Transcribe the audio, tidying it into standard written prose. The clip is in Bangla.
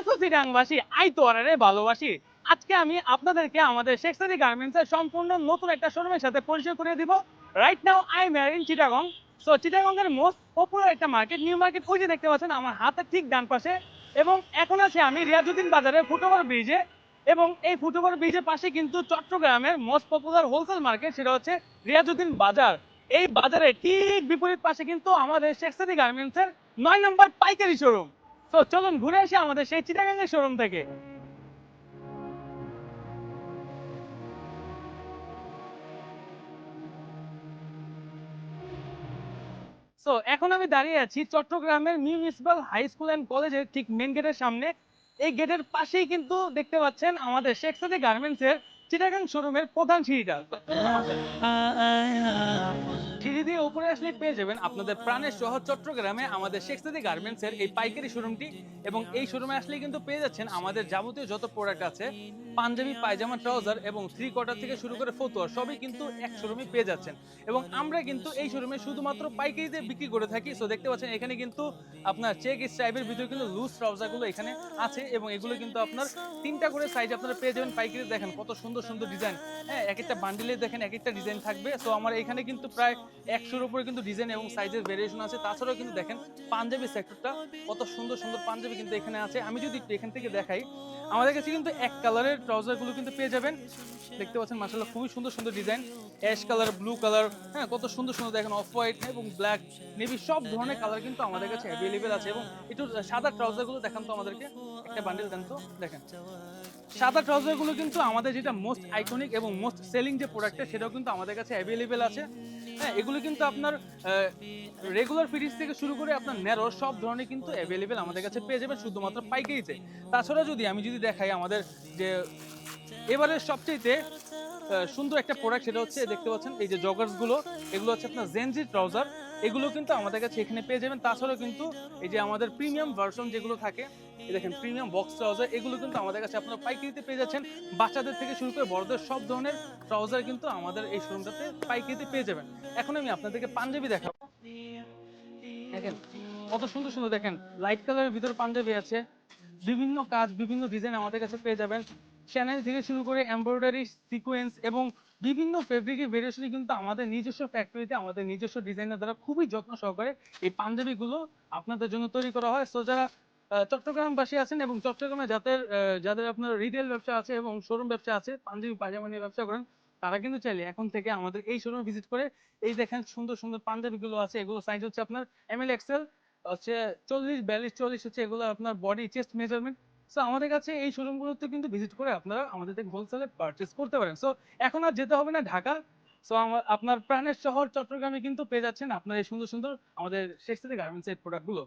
আছো চিটাংবাসী, আই তো আরে ভালোবাসি। আজকে আমি আপনাদেরকে আমাদের শেখসাদি গার্মেন্টসের সম্পূর্ণ নতুন একটা শোরুমের সাথে পরিচয় করে দিব। Right now I am in Chittagong. So Chittagong এর মোস্ট পপুলার একটা মার্কেট, নিউ মার্কেট, ওই যে দেখতে পাচ্ছেন আমার হাতের ঠিক ডান পাশে। এবং এখন আছে আমি রিয়াজউদ্দিন বাজারে ফুটওভার ব্রিজে। এবং এই ফুটওভার ব্রিজের পাশে কিন্তু চট্টগ্রামের মোস্ট পপুলার হোলসেল মার্কেট, সেটা হচ্ছে রিয়াজউদ্দিন বাজার। এই বাজারের ঠিক বিপরীত পাশে কিন্তু আমাদের শেখসাদি গার্মেন্টসের 9 নম্বর পাইকারি শোরুম। তো চলুন ঘুরে আসি আমাদের সেই চিটাগাঙ্গের শোরুম থেকে। তো এখন আমি দাঁড়িয়ে আছি চট্টগ্রামের মিউনিসিপাল হাই স্কুল অ্যান্ড কলেজের ঠিক মেন গেটের সামনে। এই গেটের পাশেই কিন্তু দেখতে পাচ্ছেন আমাদের শেখসাদি গার্মেন্টস এর চিটাগাং শোরুমের প্রধান সিঁড়িটা। সিঁড়ি দিয়ে উপরে আসলে পেয়ে যাবেন আপনাদের প্রাণের শহর চট্টগ্রামে আমাদের শেখসাদি গার্মেন্টস এর এই পাইকারি শোরুমটি। এবং এই শোরুমে আসলে কিন্তু পেয়ে যাচ্ছেন আমাদের যাবতীয় যত প্রোডাক্ট আছে, পাঞ্জাবি, পায়জামা, ট্রাউজার এবং থ্রি কোয়ার্টার থেকে শুরু করে ফতুয়া, সবই কিন্তু এক শোরুমে পেয়ে যাচ্ছেন। এবং আমরা কিন্তু এই শোরুমে শুধুমাত্র পাইকারিতে বিক্রি করে থাকি। সো দেখতে পাচ্ছেন এখানে কিন্তু আপনার চেক স্ট্রাইপের ভিতরে কিন্তু লুজ ট্রাউজার গুলো এখানে আছে। এবং এগুলো কিন্তু আপনার 3টা করে সাইজ আপনারা পেয়ে যাবেন পাইকারি। দেখেন কত সুন্দর সুন্দর ডিজাইন। হ্যাঁ, এক একটা বান্ডিলে দেখেন এক একটা ডিজাইন থাকবে। সো আমার এখানে কিন্তু প্রায় 100-এর উপরে কিন্তু ডিজাইন এবং সাইজের ভেরিয়েশন আছে। তাছাড়াও কিন্তু দেখেন পাঞ্জাবি সেক্টরটা, কত সুন্দর সুন্দর পাঞ্জাবি কিন্তু এখানে আছে। আমি যদি একটু এখান থেকে দেখাই, আমাদের কাছে কিন্তু এক কালারের ট্রাউজার গুলো কিন্তু পেয়ে যাবেন। দেখতে পাচ্ছেন মাশাআল্লাহ খুবই সুন্দর সুন্দর design, ash colour, blue colour, হ্যাঁ কত সুন্দর সুন্দর দেখেন, অফ হোয়াইট এবং ব্ল্যাক, নেভি, সব ধরনের কালার কিন্তু আমাদের কাছে অ্যাভেলেবেল আছে। এবং একটু সাদা ট্রাউজার গুলো দেখান তো আমাদেরকে, একটা বান্ডেল দেন তো। দেখেন সাদা ট্রাউজার গুলো কিন্তু আমাদের যেটা মোস্ট আইকনিক এবং মোস্ট সেলিং যে প্রোডাক্টটা, সেটাও কিন্তু আমাদের কাছে অ্যাভেলেবেল আছে। হ্যাঁ, এগুলো কিন্তু আপনার রেগুলার ফিটিংস থেকে শুরু করে আপনার ন্যারো সব ধরনের কিন্তু অ্যাভেলেবেল আমাদের কাছে পেয়ে যাবেন শুধুমাত্র পাইকারিতে। তাছাড়া আমি যদি দেখাই আমাদের যে এবারে সবচেয়ে সুন্দর একটা প্রোডাক্ট, সেটা হচ্ছে দেখতে পাচ্ছেন এই যে জগার্স গুলো, এগুলো হচ্ছে আপনার জেনজি ট্রাউজার। এগুলো কিন্তু আমাদের কাছে এখানে পেয়ে যাবেন। তাছাড়াও কিন্তু এই যে আমাদের প্রিমিয়াম ভার্সন যেগুলো থাকে, এই দেখেন প্রিমিয়াম বক্স ট্রাউজার, এগুলো কিন্তু আমাদের কাছে আপনারা পাইকারিতে পেয়ে যাচ্ছেন। বাচ্চাদের থেকে শুরু করে বড়দের সব ধরনের ট্রাউজার কিন্তু আমাদের এই শোরুমটাতে পাইকারিতে পেয়ে যাবেন। এখন আমি আপনাদেরকে পাঞ্জাবি দেখাবো। দেখেন কত সুন্দর সুন্দর, দেখেন লাইট কালারের ভিতরে পাঞ্জাবি আছে, বিভিন্ন কাজ, বিভিন্ন ডিজাইন আমাদের কাছে পেয়ে যাবেন। চ্যানেল থেকে শুরু করে এমব্রয়ডারি, সিকোয়েন্স এবং বিভিন্ন ফেব্রিকের ভেরিয়েশনই কিন্তু আমাদের নিজস্ব ফ্যাক্টরিতে আমাদের নিজস্ব ডিজাইনার দ্বারা খুবই যত্ন সহকারে এই পাঞ্জাবিগুলো আপনাদের জন্য তৈরি করা হয়। সো যারা চট্টগ্রামবাসী আছেন এবং চট্টগ্রামে যাদের যাদের আপনার রিটেল ব্যবসা আছে এবং শোরুম ব্যবসা আছে, পাঞ্জাবি পায়জামা নিয়ে ব্যবসা করেন, তারা কিন্তু চাইলে এখন থেকে আমাদের এই শোরুমে ভিজিট করে এই দেখেন সুন্দর সুন্দর পাঞ্জাবিগুলো আছে। এগুলো সাইজ হচ্ছে আপনার এমএল এক্সেল, হচ্ছে 40, 42, 44 হচ্ছে এগুলো আপনার বডি চেস্ট মেজারমেন্ট। সো আমাদের কাছে এই শোরুমগুলোতে কিন্তু ভিজিট করে আপনারা আমাদের থেকে হোলসেলে পারচেজ করতে পারেন। সো এখন আর যেতে হবে না ঢাকা। সো আপনার প্রাণের শহর চট্টগ্রামে কিন্তু পেয়ে যাচ্ছেন আপনার এই সুন্দর সুন্দর আমাদের শেখসাদি গার্মেন্টস এর প্রোডাক্টগুলো।